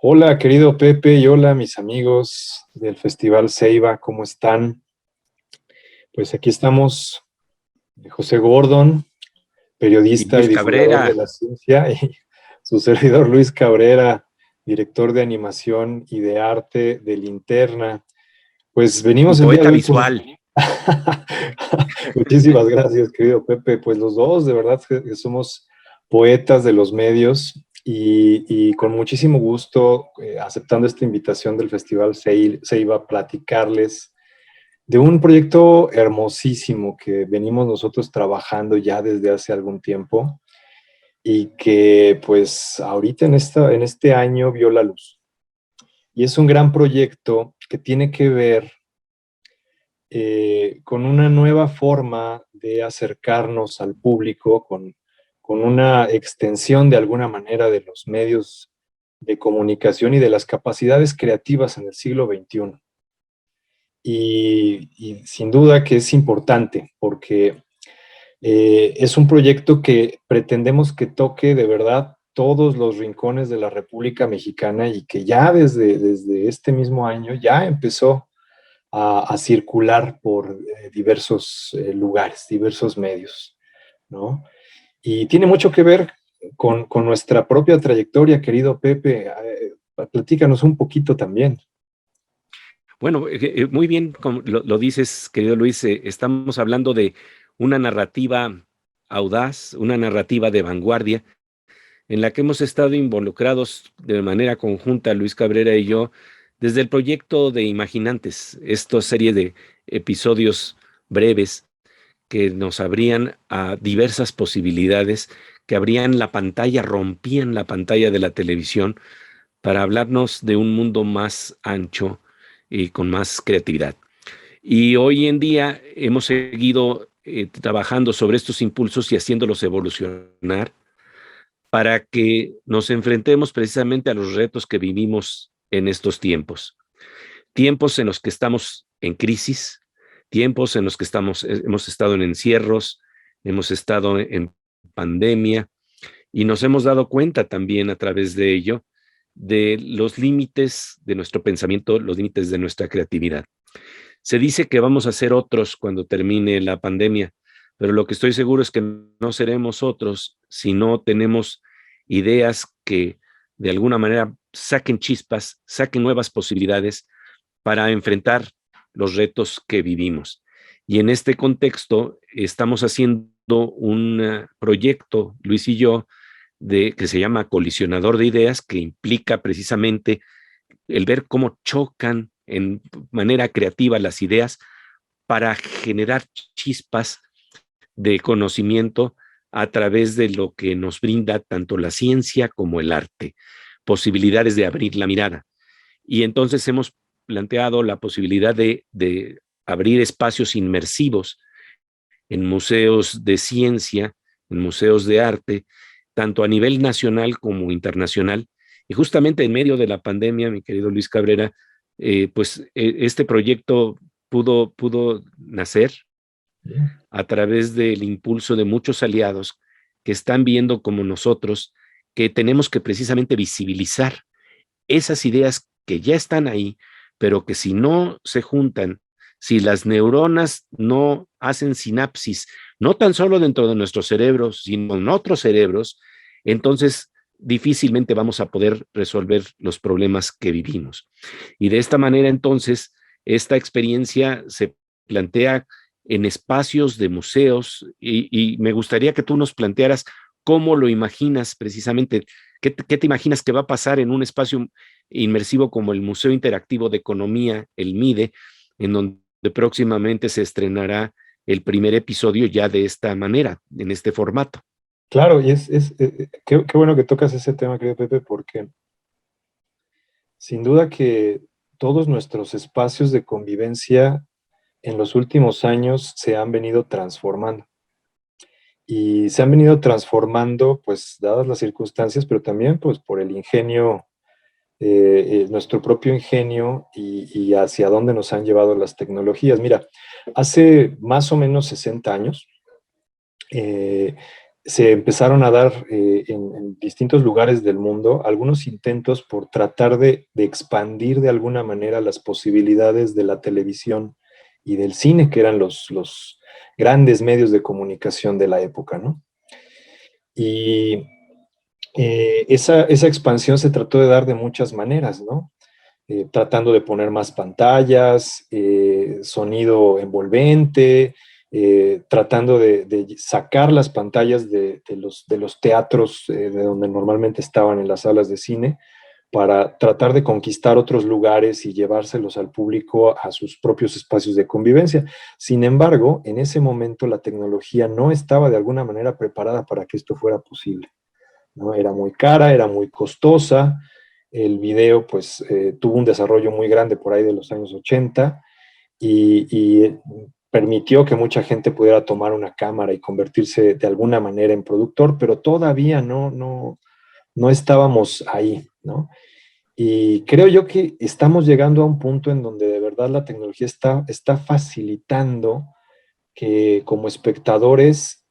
Hola, querido Pepe, y hola, mis amigos del Festival Ceiba, ¿cómo están? Pues aquí estamos, José Gordon, Y periodista y Luis divulgador de Cabrera, la ciencia, y su servidor Luis Cabrera, director de animación y de arte de Linterna. Pues y venimos el día poeta de hoy con... visual. Muchísimas gracias, querido Pepe. Pues los dos, de verdad, que somos poetas de los medios y con muchísimo gusto, aceptando esta invitación del Festival Ceiba a platicarles de un proyecto hermosísimo que venimos nosotros trabajando ya desde hace algún tiempo y que pues ahorita en este año vio la luz. Y es un gran proyecto que tiene que ver con una nueva forma de acercarnos al público, con una extensión de alguna manera de los medios de comunicación y de las capacidades creativas en el siglo XXI. Y sin duda que es importante porque es un proyecto que pretendemos que toque de verdad todos los rincones de la República Mexicana y que ya desde este mismo año ya empezó a circular por diversos lugares, diversos medios, ¿no? Y tiene mucho que ver con nuestra propia trayectoria, querido Pepe. Platícanos un poquito también. Bueno, muy bien, como lo dices, querido Luis, estamos hablando de una narrativa audaz, una narrativa de vanguardia, en la que hemos estado involucrados de manera conjunta, Luis Cabrera y yo, desde el proyecto de Imaginantes, esta serie de episodios breves que nos abrían a diversas posibilidades, que abrían la pantalla, rompían la pantalla de la televisión para hablarnos de un mundo más ancho y con más creatividad. Y hoy en día hemos seguido trabajando sobre estos impulsos y haciéndolos evolucionar para que nos enfrentemos precisamente a los retos que vivimos en estos tiempos. Tiempos en los que estamos en crisis, tiempos en los que hemos estado en encierros, hemos estado en pandemia y nos hemos dado cuenta también a través de ello de los límites de nuestro pensamiento, los límites de nuestra creatividad. Se dice que vamos a ser otros cuando termine la pandemia, pero lo que estoy seguro es que no seremos otros si no tenemos ideas que de alguna manera saquen chispas, saquen nuevas posibilidades para enfrentar los retos que vivimos. Y en este contexto estamos haciendo un proyecto, Luis y yo, que se llama Colisionador de Ideas, que implica precisamente el ver cómo chocan en manera creativa las ideas para generar chispas de conocimiento a través de lo que nos brinda tanto la ciencia como el arte, posibilidades de abrir la mirada. Y entonces hemos planteado la posibilidad de abrir espacios inmersivos en museos de ciencia, en museos de arte, tanto a nivel nacional como internacional. Y justamente en medio de la pandemia, mi querido Luis Cabrera, este proyecto pudo nacer a través del impulso de muchos aliados que están viendo como nosotros que tenemos que precisamente visibilizar esas ideas que ya están ahí, pero que si no se juntan, si las neuronas no hacen sinapsis, no tan solo dentro de nuestros cerebros, sino en otros cerebros, entonces difícilmente vamos a poder resolver los problemas que vivimos. Y de esta manera, entonces, esta experiencia se plantea en espacios de museos y me gustaría que tú nos plantearas cómo lo imaginas precisamente. ¿Qué te imaginas que va a pasar en un espacio inmersivo como el Museo Interactivo de Economía, el MIDE, en donde próximamente se estrenará el primer episodio ya de esta manera, en este formato? Claro, y qué bueno que tocas ese tema, querido Pepe, porque sin duda que todos nuestros espacios de convivencia en los últimos años se han venido transformando. Y se han venido transformando, pues, dadas las circunstancias, pero también, pues, por el ingenio, nuestro propio ingenio y hacia dónde nos han llevado las tecnologías. Mira, hace más o menos 60 años, eh, se empezaron a dar en distintos lugares del mundo algunos intentos por tratar de expandir de alguna manera las posibilidades de la televisión y del cine, que eran los grandes medios de comunicación de la época, ¿no? Y esa expansión se trató de dar de muchas maneras, ¿no? Tratando de poner más pantallas, sonido envolvente, tratando de sacar las pantallas de los teatros de donde normalmente estaban en las salas de cine, para tratar de conquistar otros lugares y llevárselos al público a sus propios espacios de convivencia. Sin embargo, en ese momento la tecnología no estaba de alguna manera preparada para que esto fuera posible, ¿no? Era muy cara, era muy costosa. El video pues tuvo un desarrollo muy grande por ahí de los años 80 y permitió que mucha gente pudiera tomar una cámara y convertirse de alguna manera en productor, pero todavía no estábamos ahí, ¿no? Y creo yo que estamos llegando a un punto en donde de verdad la tecnología está facilitando que como espectadores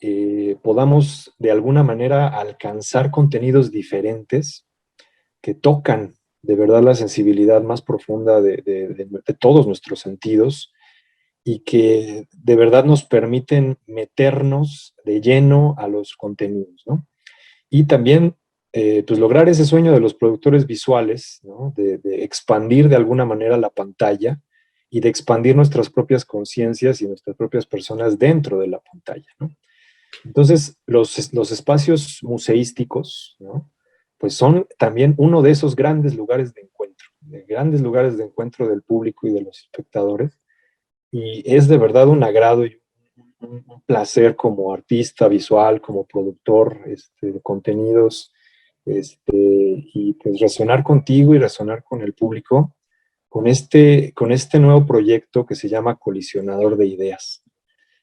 podamos de alguna manera alcanzar contenidos diferentes que tocan de verdad la sensibilidad más profunda de todos nuestros sentidos y que de verdad nos permiten meternos de lleno a los contenidos, ¿no? Y también pues lograr ese sueño de los productores visuales, ¿no? De expandir de alguna manera la pantalla y de expandir nuestras propias conciencias y nuestras propias personas dentro de la pantalla, ¿no? Entonces, los espacios museísticos, ¿no? Pues son también uno de esos grandes lugares de grandes lugares de encuentro del público y de los espectadores. Y es de verdad un agrado y un placer como artista visual, como productor de contenidos, y pues resonar contigo y resonar con el público con este nuevo proyecto que se llama Colisionador de Ideas.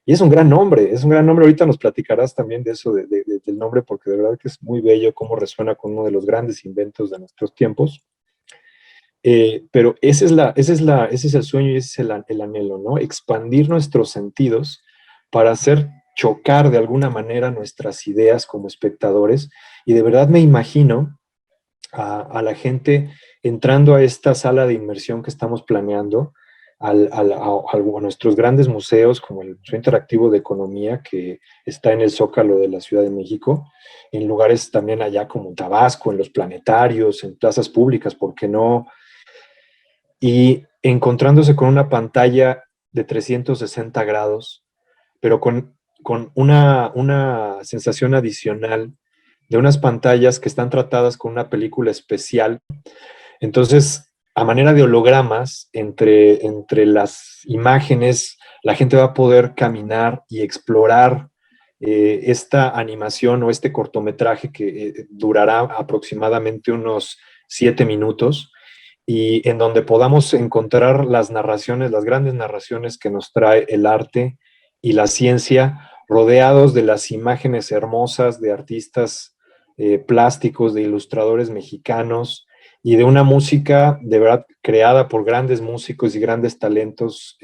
Y es un gran nombre. Ahorita nos platicarás también de eso, del nombre, porque de verdad que es muy bello cómo resuena con uno de los grandes inventos de nuestros tiempos. Pero ese es el sueño y ese es el anhelo, ¿no? Expandir nuestros sentidos para hacer chocar de alguna manera nuestras ideas como espectadores. Y de verdad me imagino a la gente entrando a esta sala de inmersión que estamos planeando, a nuestros grandes museos, como el Museo Interactivo de Economía, que está en el Zócalo de la Ciudad de México, en lugares también allá como Tabasco, en los planetarios, en plazas públicas, ¿por qué no? Y encontrándose con una pantalla de 360 grados, pero con una sensación adicional de unas pantallas que están tratadas con una película especial. Entonces, a manera de hologramas, entre las imágenes, la gente va a poder caminar y explorar esta animación o este cortometraje que durará aproximadamente unos 7 minutos, y en donde podamos encontrar las narraciones, las grandes narraciones que nos trae el arte y la ciencia, rodeados de las imágenes hermosas de artistas plásticos, de ilustradores mexicanos y de una música de verdad creada por grandes músicos y grandes talentos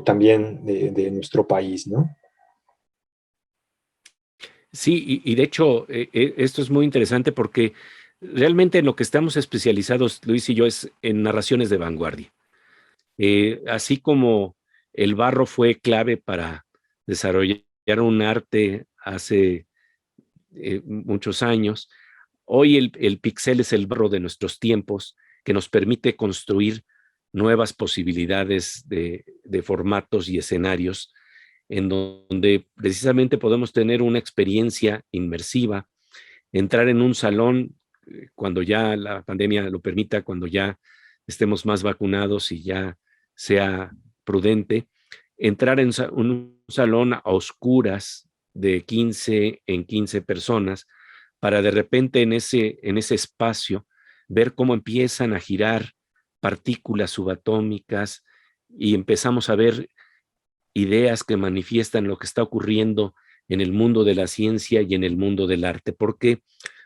también de nuestro país, ¿no? Sí, y de hecho, esto es muy interesante porque realmente en lo que estamos especializados, Luis y yo, es en narraciones de vanguardia. Así como el barro fue clave para desarrollar un arte hace muchos años, hoy el pixel es el barro de nuestros tiempos que nos permite construir nuevas posibilidades de formatos y escenarios en donde precisamente podemos tener una experiencia inmersiva, entrar en un salón cuando ya la pandemia lo permita, cuando ya estemos más vacunados y ya sea prudente, entrar en un salón a oscuras de 15 en 15 personas para de repente en ese espacio ver cómo empiezan a girar partículas subatómicas y empezamos a ver ideas que manifiestan lo que está ocurriendo en el mundo de la ciencia y en el mundo del arte. Porque,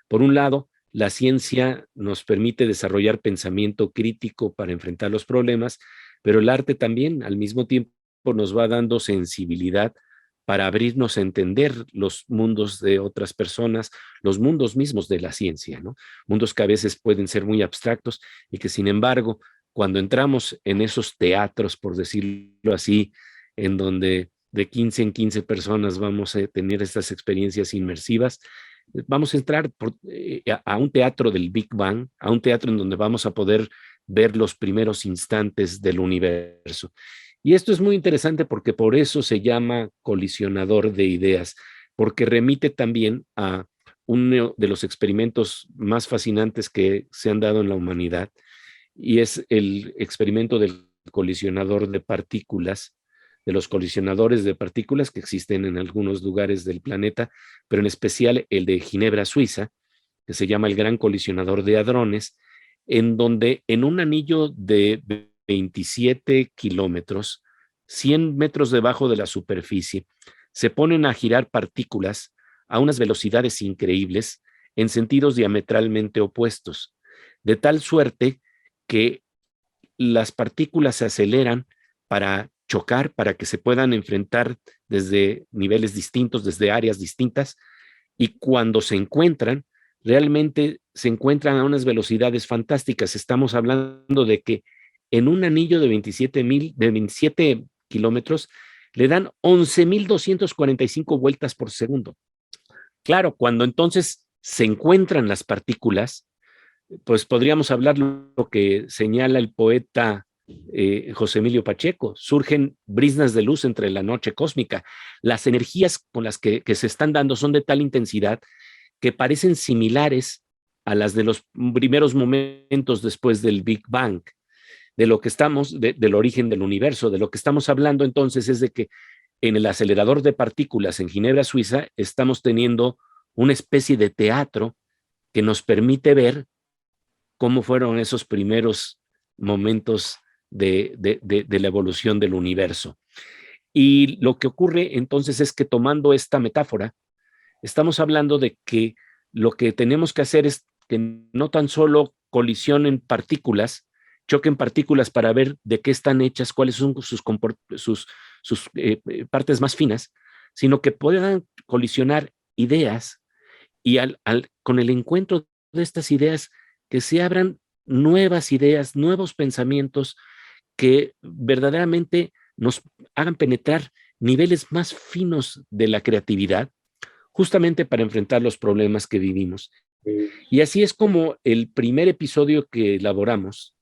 por un lado, la ciencia nos permite desarrollar pensamiento crítico para enfrentar los problemas, pero el arte también, al mismo tiempo, nos va dando sensibilidad para abrirnos a entender los mundos de otras personas, los mundos mismos de la ciencia, ¿no? Mundos que a veces pueden ser muy abstractos y que, sin embargo, cuando entramos en esos teatros, por decirlo así, en donde de 15 en 15 personas vamos a tener estas experiencias inmersivas, vamos a entrar a un teatro del Big Bang, a un teatro en donde vamos a poder ver los primeros instantes del universo. Y esto es muy interesante porque por eso se llama colisionador de ideas, porque remite también a uno de los experimentos más fascinantes que se han dado en la humanidad, y es el experimento del colisionador de partículas, de los colisionadores de partículas que existen en algunos lugares del planeta, pero en especial el de Ginebra, Suiza, que se llama el Gran Colisionador de Hadrones, en donde en un anillo de 27 kilómetros, 100 metros debajo de la superficie, se ponen a girar partículas a unas velocidades increíbles en sentidos diametralmente opuestos, de tal suerte que las partículas se aceleran para chocar, para que se puedan enfrentar desde niveles distintos, desde áreas distintas, y cuando se encuentran, realmente se encuentran a unas velocidades fantásticas. Estamos hablando de que en un anillo de 27 kilómetros le dan 11.245 vueltas por segundo. Claro, cuando entonces se encuentran las partículas, pues podríamos hablar lo que señala el poeta José Emilio Pacheco: surgen brisnas de luz entre la noche cósmica. Las energías con las que se están dando son de tal intensidad que parecen similares a las de los primeros momentos después del Big Bang, de lo que estamos, del origen del universo. De lo que estamos hablando entonces es de que en el acelerador de partículas en Ginebra, Suiza, estamos teniendo una especie de teatro que nos permite ver cómo fueron esos primeros momentos de la evolución del universo. Y lo que ocurre entonces es que, tomando esta metáfora, estamos hablando de que lo que tenemos que hacer es que no tan solo colisionen partículas, choquen partículas para ver de qué están hechas, cuáles son sus partes más finas, sino que puedan colisionar ideas y con el encuentro de estas ideas, que se abran nuevas ideas, nuevos pensamientos que verdaderamente nos hagan penetrar niveles más finos de la creatividad, justamente para enfrentar los problemas que vivimos. Y así es como el primer episodio que elaboramos,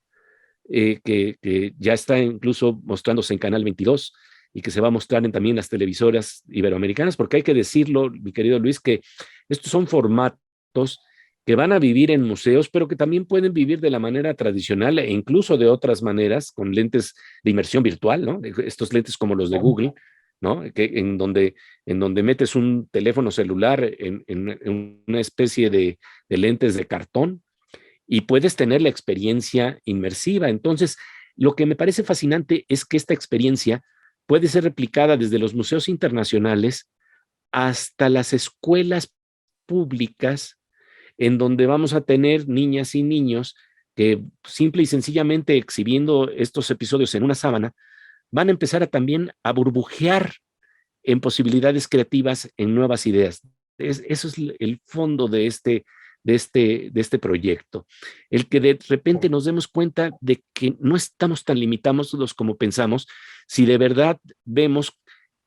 que ya está incluso mostrándose en Canal 22 y que se va a mostrar también las televisoras iberoamericanas, porque hay que decirlo, mi querido Luis, que estos son formatos que van a vivir en museos, pero que también pueden vivir de la manera tradicional e incluso de otras maneras, con lentes de inmersión virtual, ¿no? Estos lentes como los de Google, ¿no? En donde metes un teléfono celular en una especie de lentes de cartón y puedes tener la experiencia inmersiva. Entonces, lo que me parece fascinante es que esta experiencia puede ser replicada desde los museos internacionales hasta las escuelas públicas, en donde vamos a tener niñas y niños que, simple y sencillamente exhibiendo estos episodios en una sábana, van a empezar también a burbujear en posibilidades creativas, en nuevas ideas. Eso es el fondo de este proyecto, el que de repente nos demos cuenta de que no estamos tan limitados como pensamos, si de verdad vemos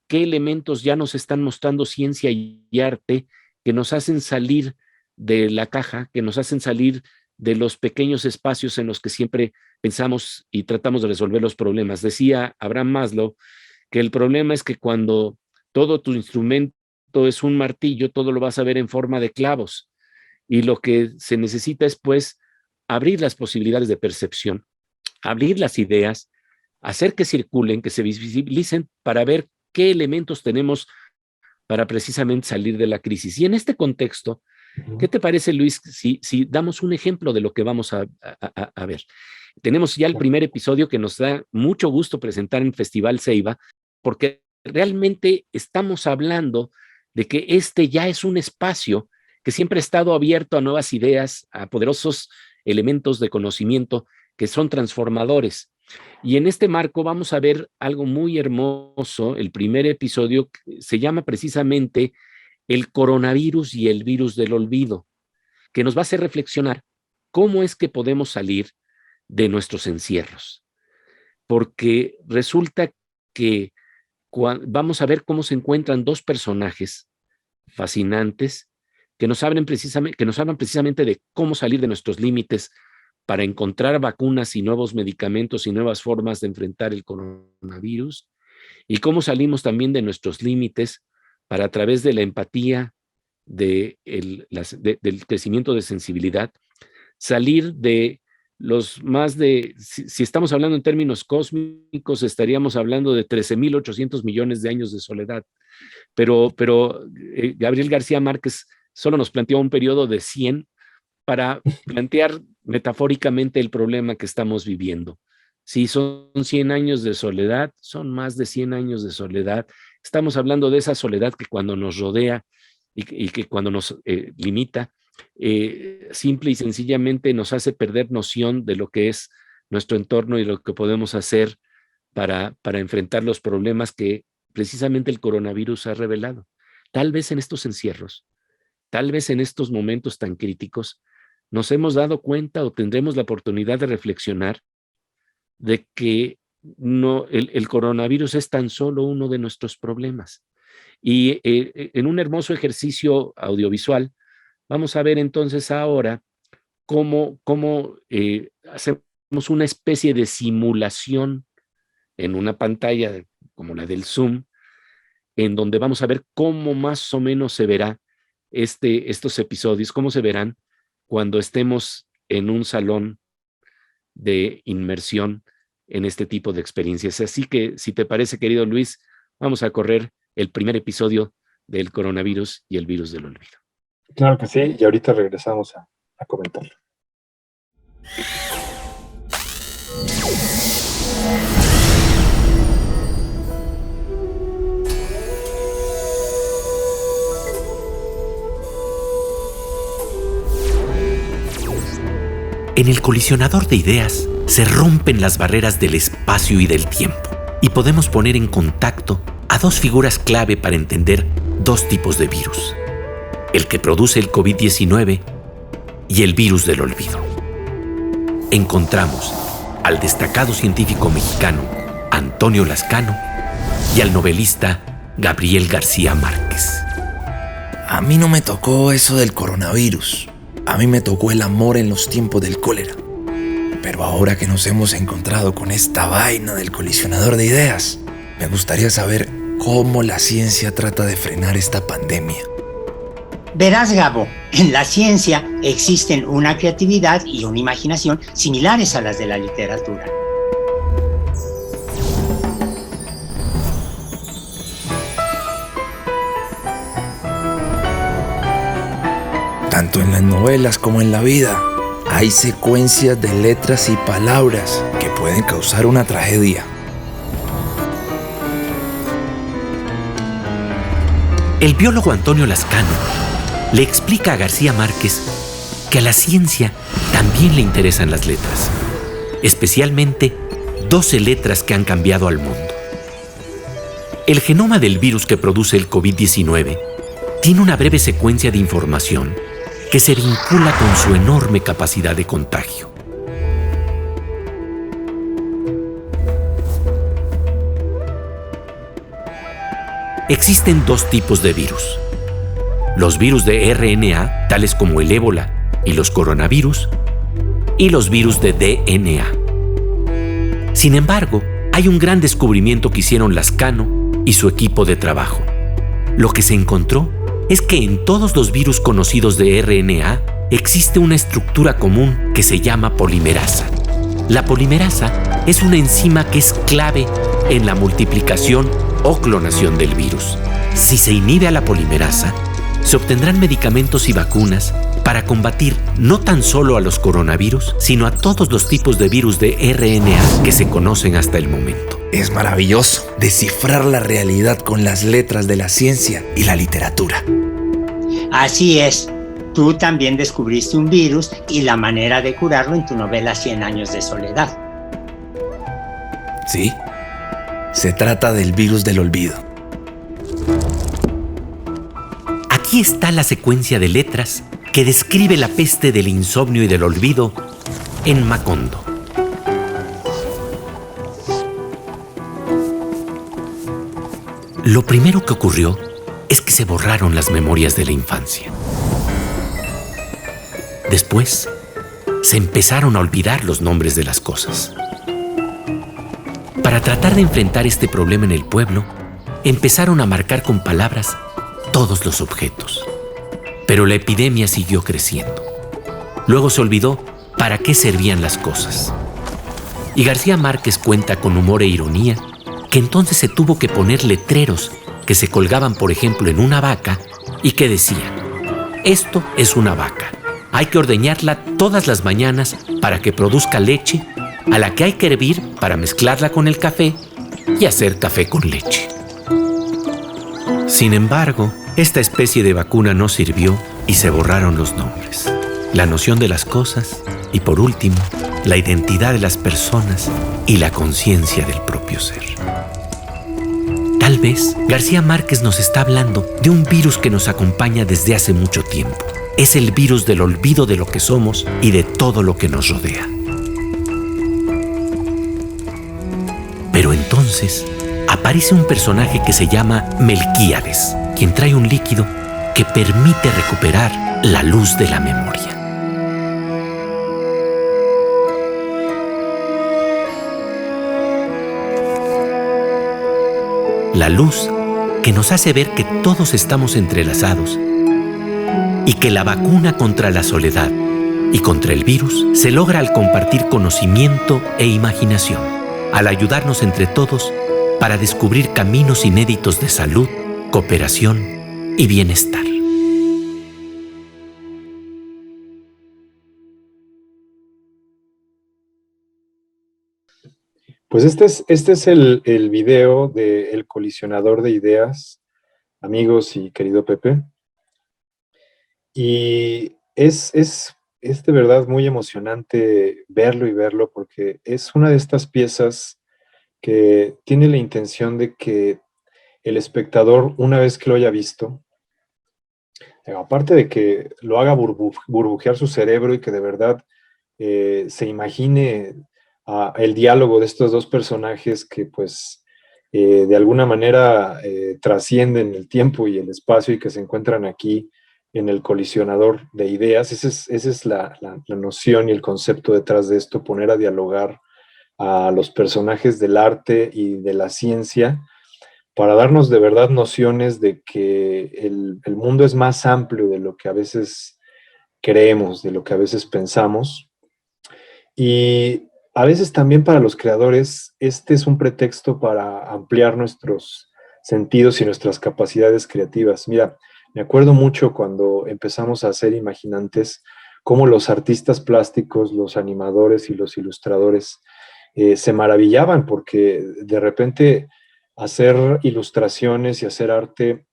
qué elementos ya nos están mostrando ciencia y arte, que nos hacen salir de la caja, que nos hacen salir de los pequeños espacios en los que siempre pensamos y tratamos de resolver los problemas. Decía Abraham Maslow que el problema es que cuando todo tu instrumento es un martillo, todo lo vas a ver en forma de clavos. Y lo que se necesita es, pues, abrir las posibilidades de percepción, abrir las ideas, hacer que circulen, que se visibilicen, para ver qué elementos tenemos para precisamente salir de la crisis. Y en este contexto, ¿qué te parece, Luis, si damos un ejemplo de lo que vamos a ver? Tenemos ya el primer episodio que nos da mucho gusto presentar en Festival Ceiba, porque realmente estamos hablando de que este ya es un espacio que siempre ha estado abierto a nuevas ideas, a poderosos elementos de conocimiento que son transformadores. Y en este marco vamos a ver algo muy hermoso. El primer episodio se llama precisamente El coronavirus y el virus del olvido, que nos va a hacer reflexionar cómo es que podemos salir de nuestros encierros. Porque resulta que vamos a ver cómo se encuentran dos personajes fascinantes que nos hablan precisamente de cómo salir de nuestros límites para encontrar vacunas y nuevos medicamentos y nuevas formas de enfrentar el coronavirus, y cómo salimos también de nuestros límites para, a través de la empatía, del crecimiento de sensibilidad, salir de si estamos hablando en términos cósmicos, estaríamos hablando de 13.800 millones de años de soledad. Pero Gabriel García Márquez solo nos planteó un periodo de 100 para plantear metafóricamente el problema que estamos viviendo. Si son 100 años de soledad, son más de 100 años de soledad. Estamos hablando de esa soledad que cuando nos rodea y que cuando nos limita, simple y sencillamente nos hace perder noción de lo que es nuestro entorno y lo que podemos hacer para enfrentar los problemas que precisamente el coronavirus ha revelado. Tal vez en estos encierros, tal vez en estos momentos tan críticos, nos hemos dado cuenta o tendremos la oportunidad de reflexionar de que el coronavirus es tan solo uno de nuestros problemas. Y en un hermoso ejercicio audiovisual, vamos a ver entonces ahora cómo hacemos una especie de simulación en una pantalla como la del Zoom, en donde vamos a ver cómo más o menos se verá estos episodios, cómo se verán cuando estemos en un salón de inmersión en este tipo de experiencias. Así que, si te parece, querido Luis, vamos a correr el primer episodio del coronavirus y el virus del olvido. Claro que sí, y ahorita regresamos a comentarlo. En el colisionador de ideas se rompen las barreras del espacio y del tiempo y podemos poner en contacto a dos figuras clave para entender dos tipos de virus: el que produce el COVID-19 y el virus del olvido. Encontramos al destacado científico mexicano Antonio Lascano y al novelista Gabriel García Márquez. A mí no me tocó eso del coronavirus. A mí me tocó el amor en los tiempos del cólera. Pero ahora que nos hemos encontrado con esta vaina del colisionador de ideas, me gustaría saber cómo la ciencia trata de frenar esta pandemia. Verás, Gabo, en la ciencia existen una creatividad y una imaginación similares a las de la literatura. Tanto en las novelas como en la vida, hay secuencias de letras y palabras que pueden causar una tragedia. El biólogo Antonio Lascano le explica a García Márquez que a la ciencia también le interesan las letras, especialmente 12 letras que han cambiado al mundo. El genoma del virus que produce el COVID-19 tiene una breve secuencia de información que se vincula con su enorme capacidad de contagio. Existen dos tipos de virus: los virus de RNA, tales como el ébola y los coronavirus, y los virus de DNA. Sin embargo, hay un gran descubrimiento que hicieron Lascano y su equipo de trabajo. Lo que se encontró es que en todos los virus conocidos de RNA existe una estructura común que se llama polimerasa. La polimerasa es una enzima que es clave en la multiplicación o clonación del virus. Si se inhibe a la polimerasa, se obtendrán medicamentos y vacunas para combatir no tan solo a los coronavirus, sino a todos los tipos de virus de RNA que se conocen hasta el momento. Es maravilloso descifrar la realidad con las letras de la ciencia y la literatura. Así es, tú también descubriste un virus y la manera de curarlo en tu novela 100 años de soledad. Sí, se trata del virus del olvido. Aquí está la secuencia de letras que describe la peste del insomnio y del olvido en Macondo. Lo primero que ocurrió es que se borraron las memorias de la infancia. Después, se empezaron a olvidar los nombres de las cosas. Para tratar de enfrentar este problema en el pueblo, empezaron a marcar con palabras todos los objetos. Pero la epidemia siguió creciendo. Luego se olvidó para qué servían las cosas. Y García Márquez cuenta con humor e ironía que entonces se tuvo que poner letreros que se colgaban, por ejemplo, en una vaca y que decían: esto es una vaca. Hay que ordeñarla todas las mañanas para que produzca leche, a la que hay que hervir para mezclarla con el café y hacer café con leche. Sin embargo, esta especie de vacuna no sirvió y se borraron los nombres, la noción de las cosas y, por último, la identidad de las personas y la conciencia del propio ser. Tal vez García Márquez nos está hablando de un virus que nos acompaña desde hace mucho tiempo. Es el virus del olvido de lo que somos y de todo lo que nos rodea. Pero entonces aparece un personaje que se llama Melquíades, quien trae un líquido que permite recuperar la luz de la memoria. La luz que nos hace ver que todos estamos entrelazados y que la vacuna contra la soledad y contra el virus se logra al compartir conocimiento e imaginación, al ayudarnos entre todos para descubrir caminos inéditos de salud, cooperación y bienestar. Pues este es el video del colisionador de ideas, amigos y querido Pepe. Y es de verdad muy emocionante verlo porque es una de estas piezas que tiene la intención de que el espectador, una vez que lo haya visto, aparte de que lo haga burbujear su cerebro y que de verdad se imagine el diálogo de estos dos personajes que pues de alguna manera trascienden el tiempo y el espacio y que se encuentran aquí en el colisionador de ideas. Esa es la noción y el concepto detrás de esto, poner a dialogar a los personajes del arte y de la ciencia para darnos de verdad nociones de que el mundo es más amplio de lo que a veces creemos, de lo que a veces pensamos. Y a veces también para los creadores, este es un pretexto para ampliar nuestros sentidos y nuestras capacidades creativas. Mira, me acuerdo mucho cuando empezamos a ser imaginantes, cómo los artistas plásticos, los animadores y los ilustradores se maravillaban porque de repente hacer ilustraciones y hacer arte,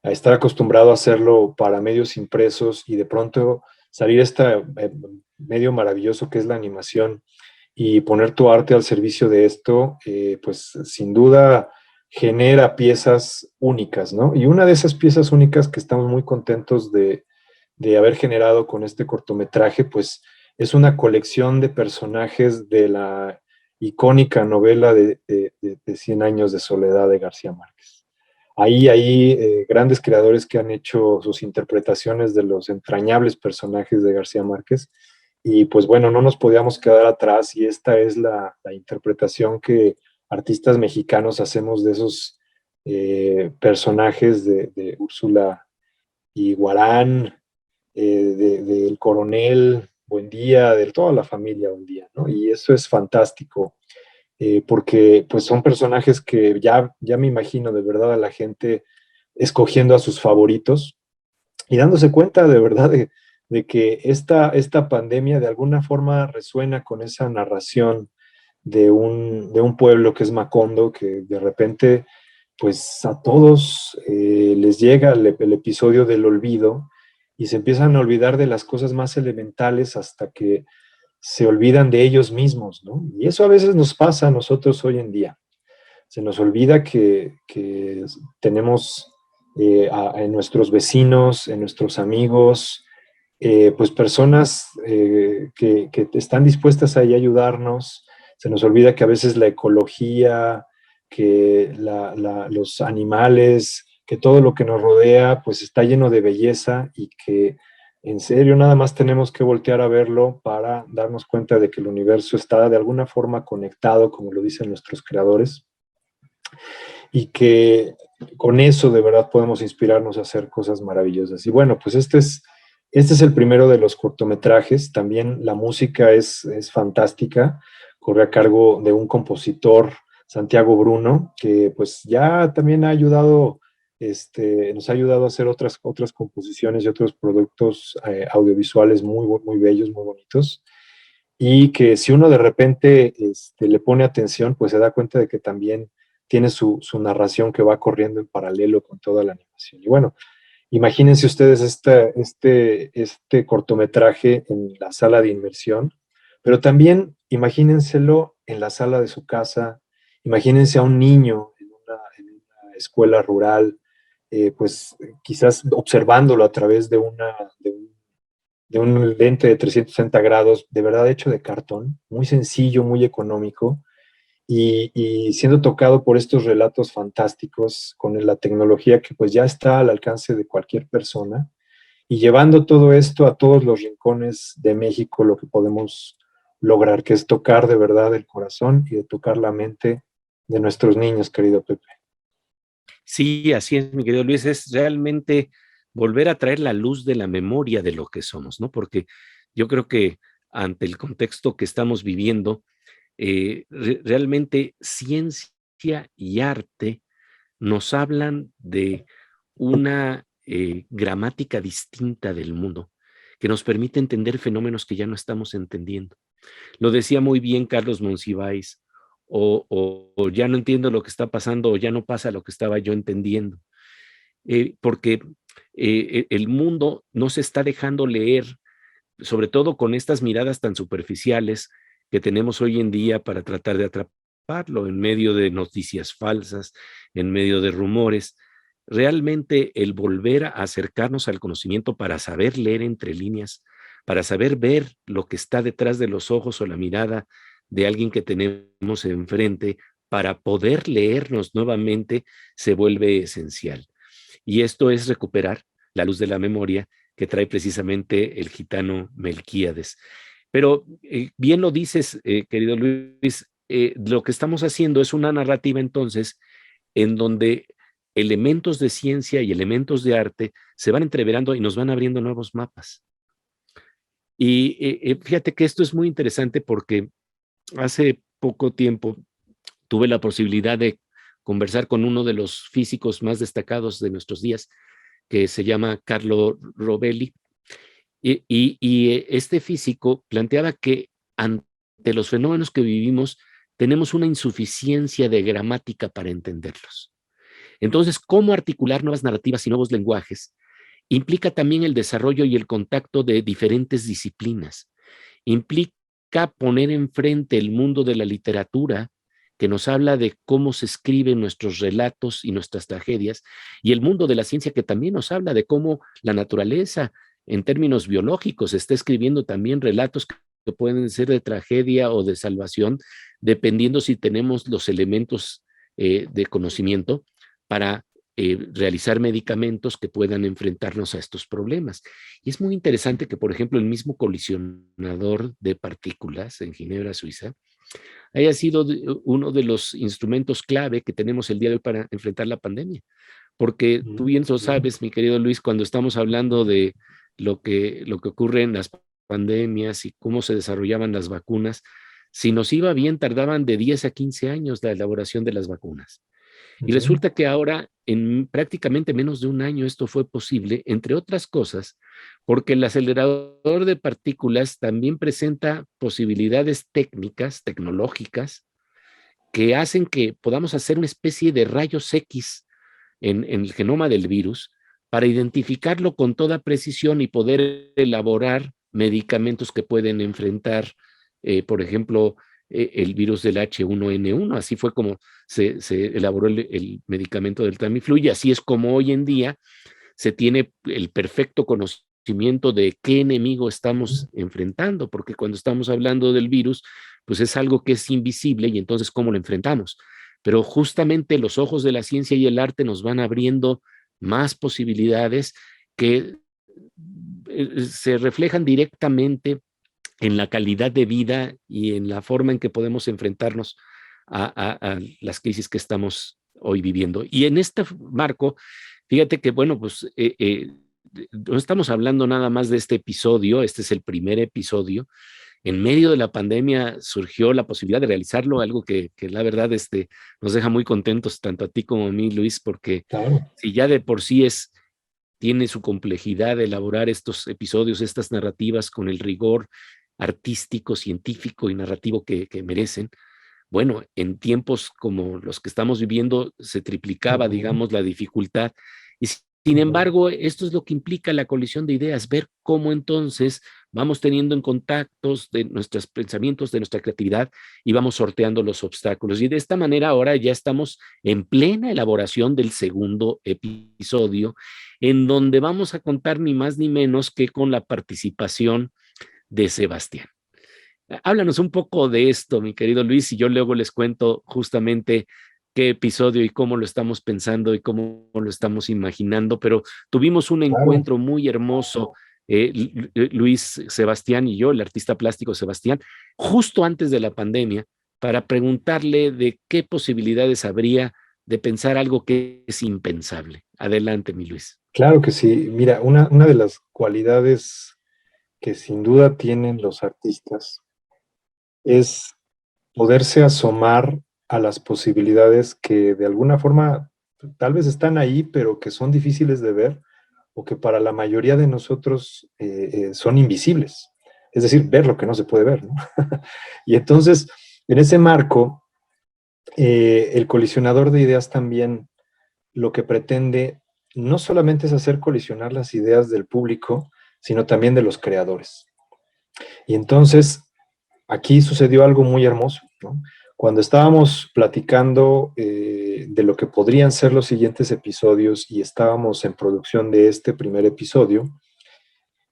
a estar acostumbrado a hacerlo para medios impresos y de pronto salir este medio maravilloso que es la animación y poner tu arte al servicio de esto, pues sin duda genera piezas únicas, ¿no? Y una de esas piezas únicas que estamos muy contentos de haber generado con este cortometraje, pues es una colección de personajes de la icónica novela de 100 años de soledad de García Márquez. Ahí hay grandes creadores que han hecho sus interpretaciones de los entrañables personajes de García Márquez y pues bueno, no nos podíamos quedar atrás y esta es la interpretación que artistas mexicanos hacemos de esos personajes de Úrsula y Guarán, del Coronel Buendía, de toda la familia Buendía, ¿no? Y eso es fantástico, porque pues son personajes que ya me imagino de verdad a la gente escogiendo a sus favoritos y dándose cuenta de verdad de que esta pandemia de alguna forma resuena con esa narración de un pueblo que es Macondo, que de repente pues a todos les llega el episodio del olvido y se empiezan a olvidar de las cosas más elementales hasta que se olvidan de ellos mismos, ¿no? Y eso a veces nos pasa a nosotros hoy en día. Se nos olvida que tenemos en nuestros vecinos, en nuestros amigos, pues personas que están dispuestas ahí a ayudarnos. Se nos olvida que a veces la ecología, que los animales, que todo lo que nos rodea, pues está lleno de belleza y que en serio nada más tenemos que voltear a verlo para darnos cuenta de que el universo está de alguna forma conectado, como lo dicen nuestros creadores, y que con eso de verdad podemos inspirarnos a hacer cosas maravillosas. Y bueno, pues este es el primero de los cortometrajes. También la música es fantástica. Corre a cargo de un compositor, Santiago Bruno, que pues ya también ha ayudado, nos ha ayudado a hacer otras composiciones y otros productos audiovisuales muy bellos, muy bonitos. Y que si uno de repente le pone atención, pues se da cuenta de que también tiene su narración que va corriendo en paralelo con toda la animación. Y bueno, imagínense ustedes este cortometraje en la sala de inmersión, pero también imagínenselo en la sala de su casa, imagínense a un niño en una escuela rural, pues quizás observándolo a través de un lente de 360 grados, de verdad hecho de cartón, muy sencillo, muy económico, y siendo tocado por estos relatos fantásticos con la tecnología que pues ya está al alcance de cualquier persona y llevando todo esto a todos los rincones de México, lo que podemos lograr, que es tocar de verdad el corazón y de tocar la mente de nuestros niños, querido Pepe. Sí, así es, mi querido Luis, es realmente volver a traer la luz de la memoria de lo que somos, ¿no? Porque yo creo que ante el contexto que estamos viviendo, realmente ciencia y arte nos hablan de una gramática distinta del mundo, que nos permite entender fenómenos que ya no estamos entendiendo. Lo decía muy bien Carlos Monsiváis, o ya no entiendo lo que está pasando, o ya no pasa lo que estaba yo entendiendo. Porque el mundo no se está dejando leer, sobre todo con estas miradas tan superficiales que tenemos hoy en día para tratar de atraparlo en medio de noticias falsas, en medio de rumores. Realmente el volver a acercarnos al conocimiento para saber leer entre líneas, para saber ver lo que está detrás de los ojos o la mirada de alguien que tenemos enfrente, para poder leernos nuevamente, se vuelve esencial. Y esto es recuperar la luz de la memoria que trae precisamente el gitano Melquíades. Pero bien lo dices, querido Luis, lo que estamos haciendo es una narrativa entonces en donde elementos de ciencia y elementos de arte se van entreverando y nos van abriendo nuevos mapas. Y fíjate que esto es muy interesante porque hace poco tiempo tuve la posibilidad de conversar con uno de los físicos más destacados de nuestros días, que se llama Carlo Rovelli, y este físico planteaba que ante los fenómenos que vivimos tenemos una insuficiencia de gramática para entenderlos. Entonces, ¿cómo articular nuevas narrativas y nuevos lenguajes? Implica también el desarrollo y el contacto de diferentes disciplinas. Implica poner enfrente el mundo de la literatura, que nos habla de cómo se escriben nuestros relatos y nuestras tragedias, y el mundo de la ciencia, que también nos habla de cómo la naturaleza, en términos biológicos, está escribiendo también relatos que pueden ser de tragedia o de salvación, dependiendo si tenemos los elementos de conocimiento para realizar medicamentos que puedan enfrentarnos a estos problemas. Y es muy interesante que, por ejemplo, el mismo colisionador de partículas en Ginebra, Suiza, haya sido uno de los instrumentos clave que tenemos el día de hoy para enfrentar la pandemia. Porque tú bien lo sabes, mi querido Luis, cuando estamos hablando de lo que ocurre en las pandemias y cómo se desarrollaban las vacunas, si nos iba bien, tardaban de 10 a 15 años la elaboración de las vacunas. Y resulta que ahora, en prácticamente menos de un año, esto fue posible, entre otras cosas, porque el acelerador de partículas también presenta posibilidades técnicas, tecnológicas, que hacen que podamos hacer una especie de rayos X en el genoma del virus para identificarlo con toda precisión y poder elaborar medicamentos que pueden enfrentar por ejemplo, el virus del H1N1. Así fue como se elaboró el medicamento del Tamiflu, y así es como hoy en día se tiene el perfecto conocimiento de qué enemigo estamos enfrentando, porque cuando estamos hablando del virus, pues es algo que es invisible, y entonces ¿cómo lo enfrentamos? Pero justamente los ojos de la ciencia y el arte nos van abriendo más posibilidades que se reflejan directamente en la calidad de vida y en la forma en que podemos enfrentarnos a las crisis que estamos hoy viviendo. Y en este marco, fíjate que, bueno, pues no estamos hablando nada más de este episodio. Este es el primer episodio. En medio de la pandemia surgió la posibilidad de realizarlo, algo que la verdad nos deja muy contentos, tanto a ti como a mí, Luis, porque Claro. si ya de por sí tiene su complejidad de elaborar estos episodios, estas narrativas con el rigor artístico, científico y narrativo que merecen. Bueno, en tiempos como los que estamos viviendo se triplicaba, digamos, la dificultad. Y sin embargo, esto es lo que implica la colisión de ideas, ver cómo entonces vamos teniendo en contactos de nuestros pensamientos, de nuestra creatividad, y vamos sorteando los obstáculos. Y de esta manera ahora ya estamos en plena elaboración del segundo episodio, en donde vamos a contar ni más ni menos que con la participación de Sebastián. Háblanos un poco de esto, mi querido Luis, y yo luego les cuento justamente qué episodio y cómo lo estamos pensando y cómo lo estamos imaginando, pero tuvimos un Claro. encuentro muy hermoso, Luis, Sebastián y yo, el artista plástico Sebastián, justo antes de la pandemia, para preguntarle de qué posibilidades habría de pensar algo que es impensable. Adelante, mi Luis. Claro que sí. Mira, una de las cualidades que sin duda tienen los artistas es poderse asomar a las posibilidades que de alguna forma tal vez están ahí, pero que son difíciles de ver o que para la mayoría de nosotros son invisibles. Es decir, ver lo que no se puede ver, ¿no? Y entonces, en ese marco, el colisionador de ideas también lo que pretende no solamente es hacer colisionar las ideas del público, sino también de los creadores. Y entonces, aquí sucedió algo muy hermoso, ¿no? Cuando estábamos platicando de lo que podrían ser los siguientes episodios y estábamos en producción de este primer episodio,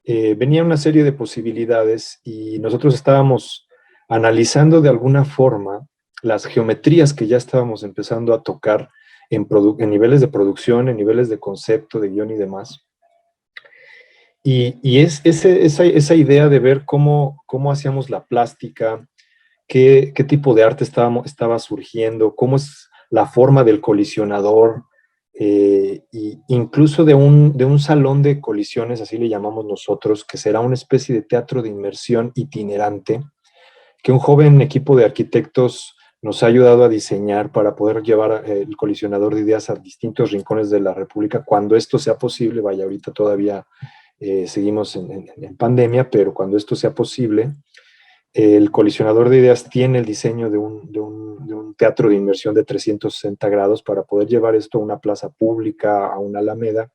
venía una serie de posibilidades y nosotros estábamos analizando de alguna forma las geometrías que ya estábamos empezando a tocar en niveles de producción, en niveles de concepto, de guión y demás. Y es esa idea de ver cómo hacíamos la plástica, qué tipo de arte estaba surgiendo, cómo es la forma del colisionador, incluso de un salón de colisiones, así le llamamos nosotros, que será una especie de teatro de inmersión itinerante, que un joven equipo de arquitectos nos ha ayudado a diseñar para poder llevar el colisionador de ideas a distintos rincones de la República, cuando esto sea posible. Vaya, ahorita todavía seguimos en pandemia, pero cuando esto sea posible, el colisionador de ideas tiene el diseño de un teatro de inmersión de 360 grados para poder llevar esto a una plaza pública, a una alameda.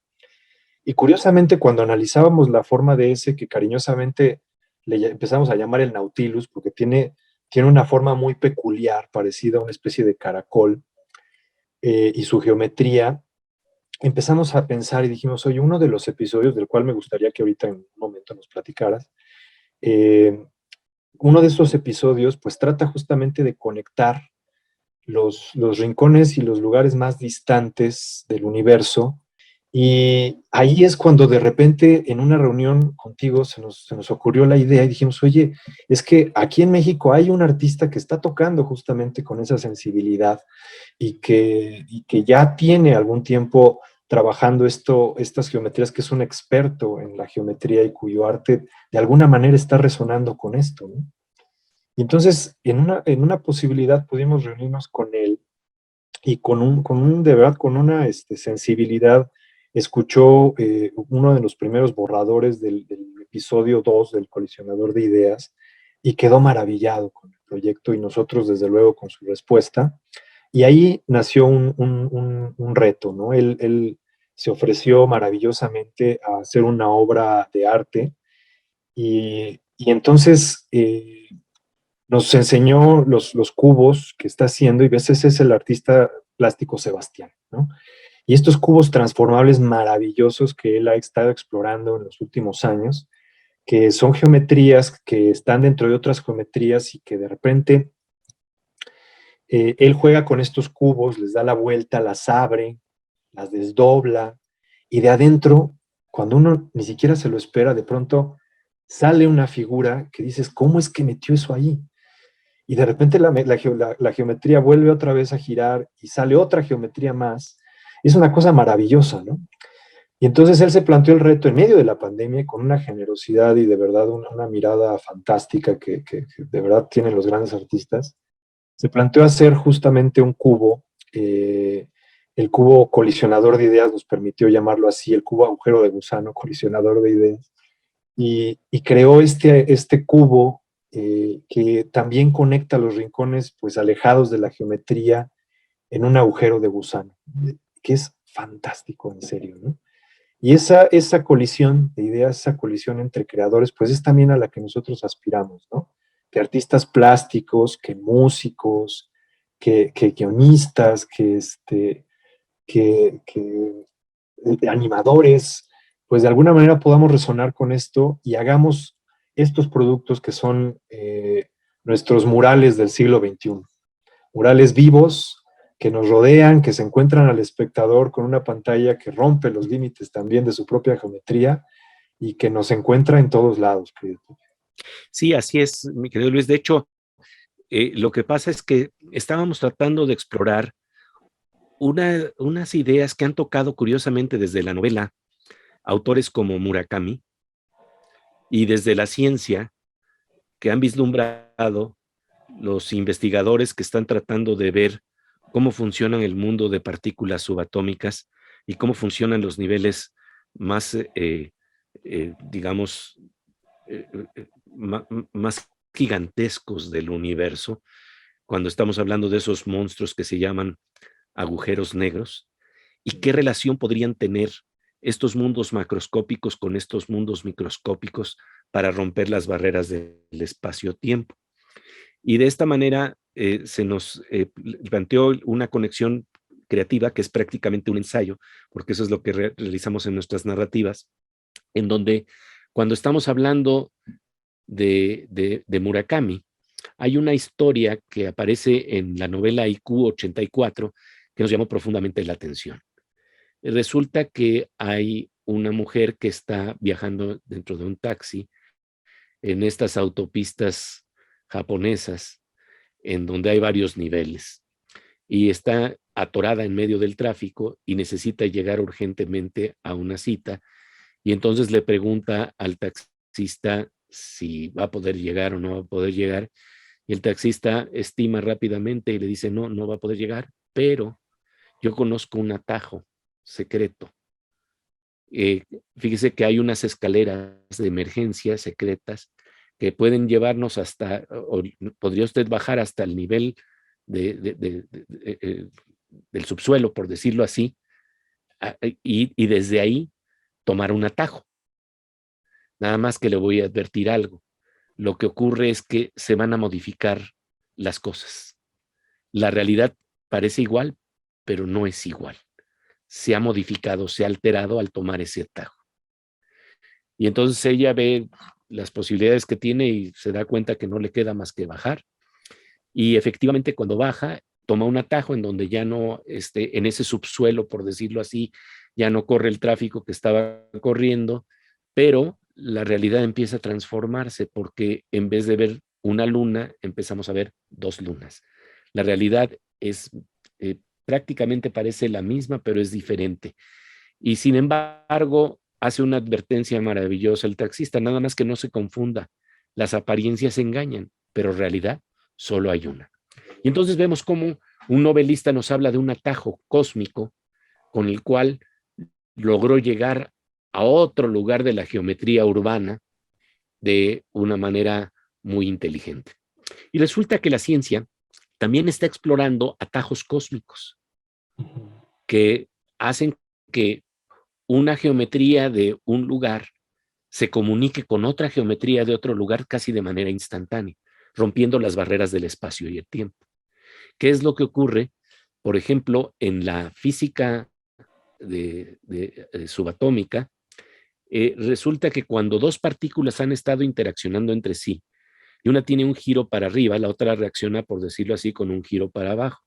Y curiosamente, cuando analizábamos la forma de ese, que cariñosamente empezamos a llamar el Nautilus, porque tiene una forma muy peculiar, parecida a una especie de caracol, y su geometría, empezamos a pensar y dijimos, oye, uno de los episodios del cual me gustaría que ahorita en un momento nos platicaras, uno de esos episodios pues trata justamente de conectar los rincones y los lugares más distantes del universo. Y ahí es cuando de repente en una reunión contigo se nos ocurrió la idea y dijimos, oye, es que aquí en México hay un artista que está tocando justamente con esa sensibilidad y que ya tiene algún tiempo trabajando estas geometrías, que es un experto en la geometría y cuyo arte de alguna manera está resonando con esto, ¿no? Y entonces, en una posibilidad pudimos reunirnos con él y de verdad, con una sensibilidad, escuchó uno de los primeros borradores del episodio 2 del Colisionador de Ideas y quedó maravillado con el proyecto y nosotros, desde luego, con su respuesta. Y ahí nació un reto, ¿no? Él se ofreció maravillosamente a hacer una obra de arte y entonces nos enseñó los cubos que está haciendo, y ves, ese es el artista plástico Sebastián, ¿no? Y estos cubos transformables maravillosos que él ha estado explorando en los últimos años, que son geometrías que están dentro de otras geometrías y que de repente él juega con estos cubos, les da la vuelta, las abre, las desdobla, y de adentro, cuando uno ni siquiera se lo espera, de pronto sale una figura que dices, ¿cómo es que metió eso ahí? Y de repente la geometría vuelve otra vez a girar y sale otra geometría más. Es una cosa maravillosa, ¿no? Y entonces él se planteó el reto en medio de la pandemia con una generosidad y de verdad una mirada fantástica que de verdad tienen los grandes artistas. Se planteó hacer justamente un cubo, el cubo colisionador de ideas nos permitió llamarlo así, el cubo agujero de gusano colisionador de ideas, y creó este cubo que también conecta los rincones pues alejados de la geometría en un agujero de gusano, que es fantástico, en serio, ¿no? Y esa colisión de ideas, esa colisión entre creadores, pues es también a la que nosotros aspiramos, ¿no? Que artistas plásticos, que músicos, que guionistas, que animadores, pues de alguna manera podamos resonar con esto y hagamos estos productos que son nuestros murales del siglo XXI. Murales vivos que nos rodean, que se encuentran al espectador con una pantalla que rompe los límites también de su propia geometría y que nos encuentra en todos lados, querido. Sí, así es, mi querido Luis. De hecho, lo que pasa es que estábamos tratando de explorar unas ideas que han tocado curiosamente desde la novela autores como Murakami y desde la ciencia que han vislumbrado los investigadores que están tratando de ver cómo funciona el mundo de partículas subatómicas y cómo funcionan los niveles más, digamos, más gigantescos del universo, cuando estamos hablando de esos monstruos que se llaman agujeros negros, y qué relación podrían tener estos mundos macroscópicos con estos mundos microscópicos para romper las barreras del espacio-tiempo. Y de esta manera se nos planteó una conexión creativa que es prácticamente un ensayo, porque eso es lo que realizamos en nuestras narrativas, en donde cuando estamos hablando de Murakami, hay una historia que aparece en la novela IQ 84 que nos llamó profundamente la atención. Resulta que hay una mujer que está viajando dentro de un taxi en estas autopistas japonesas, en donde hay varios niveles, y está atorada en medio del tráfico y necesita llegar urgentemente a una cita, y entonces le pregunta al taxista si va a poder llegar o no va a poder llegar, y el taxista estima rápidamente y le dice, no, no va a poder llegar, pero yo conozco un atajo secreto. Fíjese que hay unas escaleras de emergencia secretas que pueden llevarnos hasta, o podría usted bajar hasta el nivel del subsuelo, por decirlo así, y desde ahí tomar un atajo. Nada más que le voy a advertir algo. Lo que ocurre es que se van a modificar las cosas. La realidad parece igual, pero no es igual. Se ha modificado, se ha alterado al tomar ese atajo. Y entonces ella ve las posibilidades que tiene y se da cuenta que no le queda más que bajar. Y efectivamente cuando baja, toma un atajo en donde ya no, en ese subsuelo, por decirlo así, ya no corre el tráfico que estaba corriendo, pero la realidad empieza a transformarse porque en vez de ver una luna, empezamos a ver dos lunas. La realidad es prácticamente parece la misma, pero es diferente. Y sin embargo, hace una advertencia maravillosa el taxista, nada más que no se confunda. Las apariencias engañan, pero en realidad solo hay una. Y entonces vemos cómo un novelista nos habla de un atajo cósmico con el cual logró llegar a otro lugar de la geometría urbana de una manera muy inteligente. Y resulta que la ciencia también está explorando atajos cósmicos que hacen que una geometría de un lugar se comunique con otra geometría de otro lugar casi de manera instantánea. rompiendo las barreras del espacio y el tiempo. ¿Qué es lo que ocurre? Por ejemplo, en la física subatómica, resulta que cuando dos partículas han estado interaccionando entre sí, y una tiene un giro para arriba, la otra reacciona, por decirlo así, con un giro para abajo.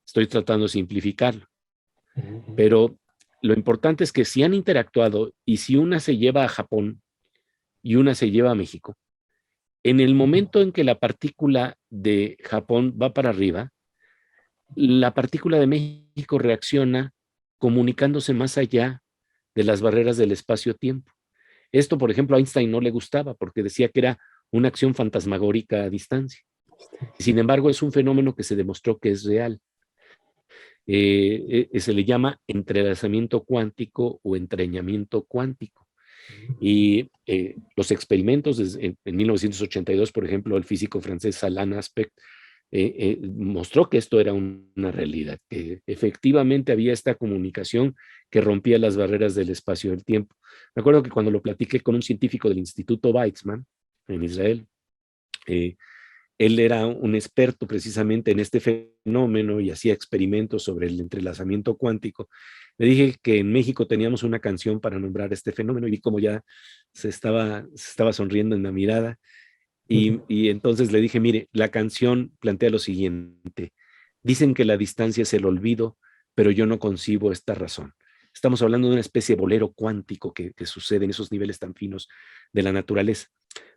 Estoy tratando de simplificarlo. Pero lo importante es que si han interactuado y si una se lleva a Japón y una se lleva a México, en el momento en que la partícula de Japón va para arriba, la partícula de México reacciona comunicándose más allá de las barreras del espacio-tiempo. Esto, por ejemplo, a Einstein no le gustaba porque decía que era una acción fantasmagórica a distancia. Sin embargo, es un fenómeno que se demostró que es real. Se le llama entrelazamiento cuántico o entrañamiento cuántico. Y los experimentos en 1982, por ejemplo, el físico francés Alain Aspect mostró que esto era una realidad, que efectivamente había esta comunicación que rompía las barreras del espacio y del tiempo. Me acuerdo que cuando lo platiqué con un científico del Instituto Weizmann en Israel, él era un experto precisamente en este fenómeno y hacía experimentos sobre el entrelazamiento cuántico. Le dije que en México teníamos una canción para nombrar este fenómeno y vi como ya se estaba sonriendo en la mirada. Y entonces le dije, mire, la canción plantea lo siguiente. Dicen que la distancia es el olvido, pero yo no concibo esta razón. Estamos hablando de una especie de bolero cuántico que sucede en esos niveles tan finos de la naturaleza.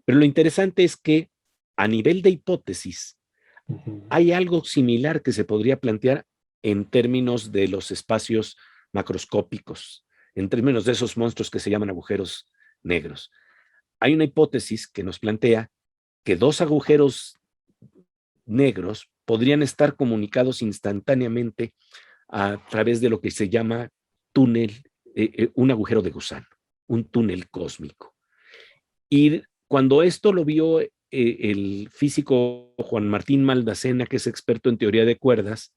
Pero lo interesante es que a nivel de hipótesis, hay algo similar que se podría plantear en términos de los espacios macroscópicos, en términos de esos monstruos que se llaman agujeros negros. Hay una hipótesis que nos plantea que dos agujeros negros podrían estar comunicados instantáneamente a través de lo que se llama túnel, un agujero de gusano, un túnel cósmico. Y cuando esto lo vio el físico Juan Martín Maldacena, que es experto en teoría de cuerdas,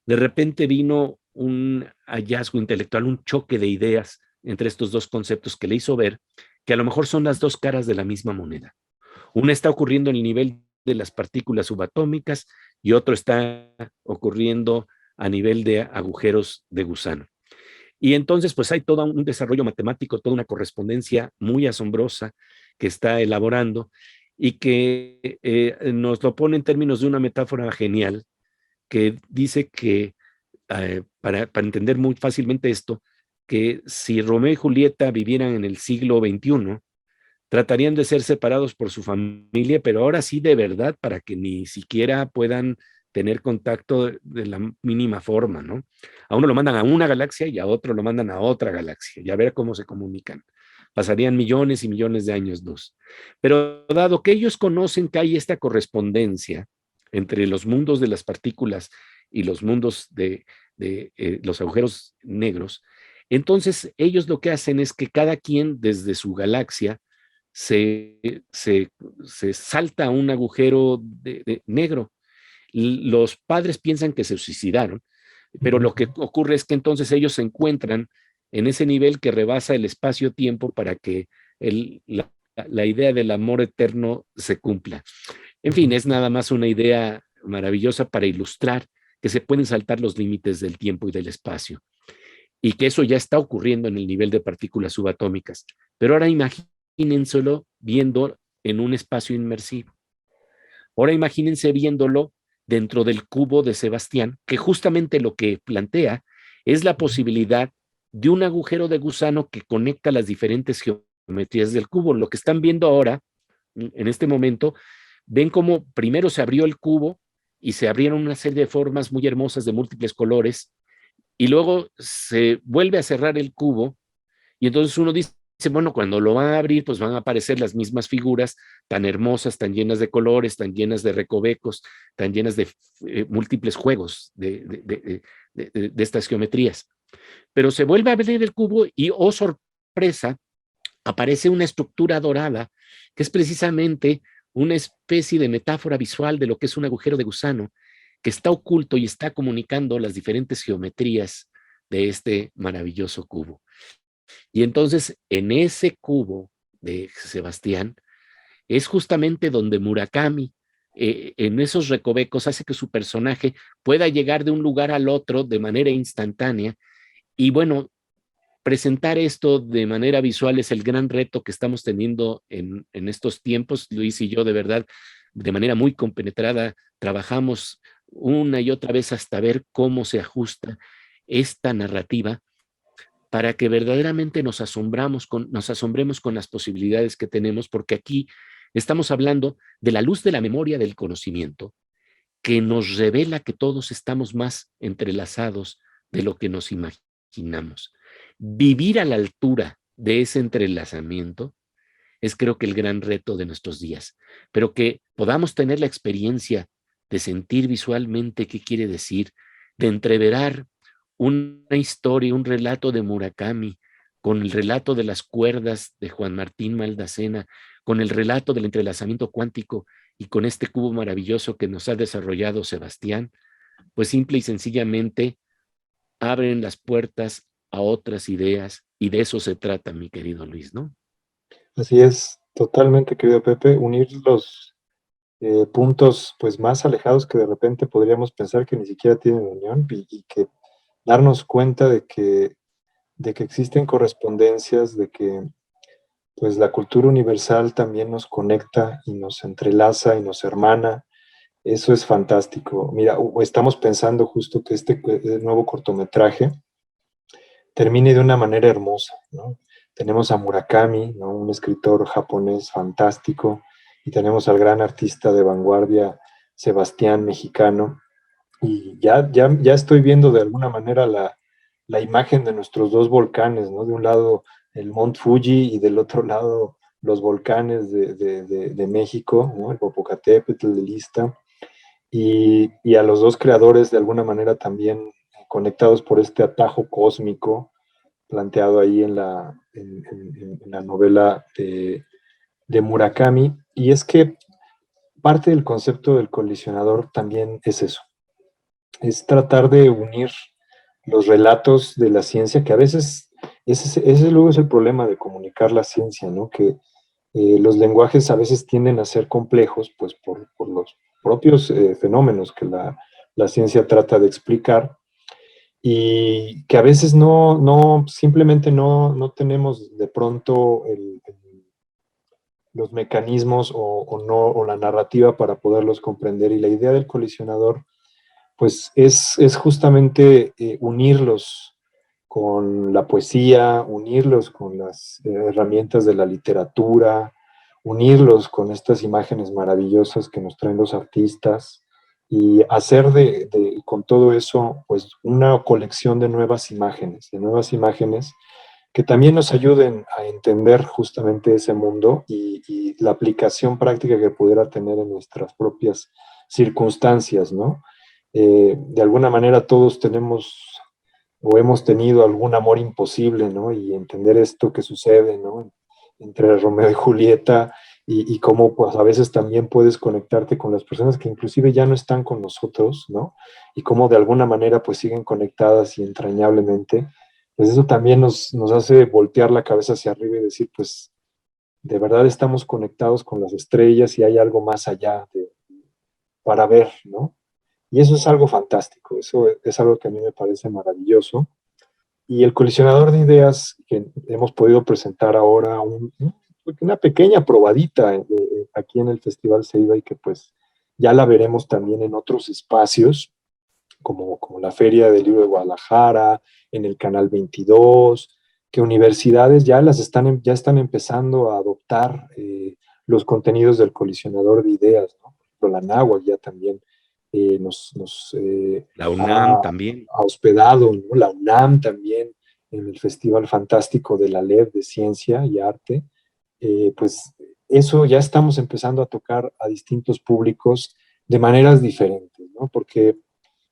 de repente vino un hallazgo intelectual, un choque de ideas entre estos dos conceptos que le hizo ver que a lo mejor son las dos caras de la misma moneda. Una está ocurriendo en el nivel de las partículas subatómicas y otro está ocurriendo a nivel de agujeros de gusano. Y entonces, pues hay todo un desarrollo matemático, toda una correspondencia muy asombrosa que está elaborando y que nos lo pone en términos de una metáfora genial que dice que, para entender muy fácilmente esto, que si Romeo y Julieta vivieran en el siglo XXI, tratarían de ser separados por su familia, pero ahora sí de verdad, para que ni siquiera puedan tener contacto de la mínima forma, ¿no? A uno lo mandan a una galaxia y a otro lo mandan a otra galaxia, y a ver cómo se comunican. Pasarían millones y millones de años luz. Pero dado que ellos conocen que hay esta correspondencia entre los mundos de las partículas y los mundos de los agujeros negros, entonces ellos lo que hacen es que cada quien desde su galaxia se salta a un agujero negro. Los padres piensan que se suicidaron, pero lo que ocurre es que entonces ellos se encuentran en ese nivel que rebasa el espacio-tiempo para que la idea del amor eterno se cumpla. En fin, es nada más una idea maravillosa para ilustrar que se pueden saltar los límites del tiempo y del espacio, y que eso ya está ocurriendo en el nivel de partículas subatómicas. Pero ahora imagínenselo viendo en un espacio inmersivo. Ahora imagínense viéndolo dentro del cubo de Sebastián, que justamente lo que plantea es la posibilidad de un agujero de gusano que conecta las diferentes geometrías del cubo. Lo que están viendo ahora, en este momento, ven cómo primero se abrió el cubo y se abrieron una serie de formas muy hermosas de múltiples colores, y luego se vuelve a cerrar el cubo, y entonces uno dice, bueno, cuando lo van a abrir, pues van a aparecer las mismas figuras tan hermosas, tan llenas de colores, tan llenas de recovecos, tan llenas de múltiples juegos de estas geometrías. Pero se vuelve a abrir el cubo y, oh sorpresa, aparece una estructura dorada, que es precisamente una especie de metáfora visual de lo que es un agujero de gusano, que está oculto y está comunicando las diferentes geometrías de este maravilloso cubo. Y entonces, en ese cubo de Sebastián, es justamente donde Murakami en esos recovecos hace que su personaje pueda llegar de un lugar al otro de manera instantánea. Y bueno, presentar esto de manera visual es el gran reto que estamos teniendo en estos tiempos. Luis y yo, de verdad, de manera muy compenetrada, trabajamos una y otra vez hasta ver cómo se ajusta esta narrativa para que verdaderamente nos asombremos con las posibilidades que tenemos, porque aquí estamos hablando de la luz de la memoria del conocimiento, que nos revela que todos estamos más entrelazados de lo que nos imaginamos. Vivir a la altura de ese entrelazamiento es, creo que, el gran reto de nuestros días, pero que podamos tener la experiencia de sentir visualmente qué quiere decir, de entreverar una historia, un relato de Murakami, con el relato de las cuerdas de Juan Martín Maldacena, con el relato del entrelazamiento cuántico y con este cubo maravilloso que nos ha desarrollado Sebastián, pues simple y sencillamente abren las puertas a otras ideas, y de eso se trata, mi querido Luis, ¿no? Así es, totalmente, querido Pepe, unir los puntos pues más alejados que de repente podríamos pensar que ni siquiera tienen unión, y que darnos cuenta de que existen correspondencias, de que pues la cultura universal también nos conecta y nos entrelaza y nos hermana. Eso es fantástico. Mira, estamos pensando justo que este nuevo cortometraje termine de una manera hermosa, ¿no? Tenemos a Murakami, ¿no? Un escritor japonés fantástico, y tenemos al gran artista de vanguardia, Sebastián, mexicano, y ya estoy viendo de alguna manera la imagen de nuestros dos volcanes, ¿no? De un lado el Mont Fuji y del otro lado los volcanes de México, ¿no? El Popocatépetl, el Ista, y a los dos creadores de alguna manera también conectados por este atajo cósmico planteado ahí en la novela de Murakami. Y es que parte del concepto del colisionador también es eso, es tratar de unir los relatos de la ciencia, que a veces ese luego es el problema de comunicar la ciencia, ¿no? Que los lenguajes a veces tienden a ser complejos, pues por los propios fenómenos que la ciencia trata de explicar, y que a veces simplemente no tenemos de pronto los mecanismos o la narrativa para poderlos comprender. Y la idea del colisionador pues es justamente unirlos con la poesía, unirlos con las herramientas de la literatura, unirlos con estas imágenes maravillosas que nos traen los artistas, y hacer con todo eso pues una colección de nuevas imágenes que también nos ayuden a entender justamente ese mundo y la aplicación práctica que pudiera tener en nuestras propias circunstancias, ¿no? De alguna manera todos tenemos o hemos tenido algún amor imposible, ¿no? Y entender esto que sucede, ¿no? Entre Romeo y Julieta, y cómo pues a veces también puedes conectarte con las personas que inclusive ya no están con nosotros, ¿no? Y cómo de alguna manera pues siguen conectadas y entrañablemente. Pues eso también nos hace voltear la cabeza hacia arriba y decir, pues de verdad estamos conectados con las estrellas y hay algo más allá para ver, ¿no? Y eso es algo fantástico, eso es algo que a mí me parece maravilloso. Y el colisionador de ideas que hemos podido presentar ahora, una pequeña probadita aquí en el Festival Ceiba, y que pues ya la veremos también en otros espacios, como la Feria del Libro de Guadalajara, en el Canal 22, que universidades ya están empezando a adoptar los contenidos del colisionador de ideas, ¿no? Por ejemplo, la Náhuac ya también la UNAM también. ha hospedado, ¿no? La UNAM también, en el Festival Fantástico de la LEB de Ciencia y Arte. Pues eso ya estamos empezando a tocar a distintos públicos de maneras diferentes, ¿no? Porque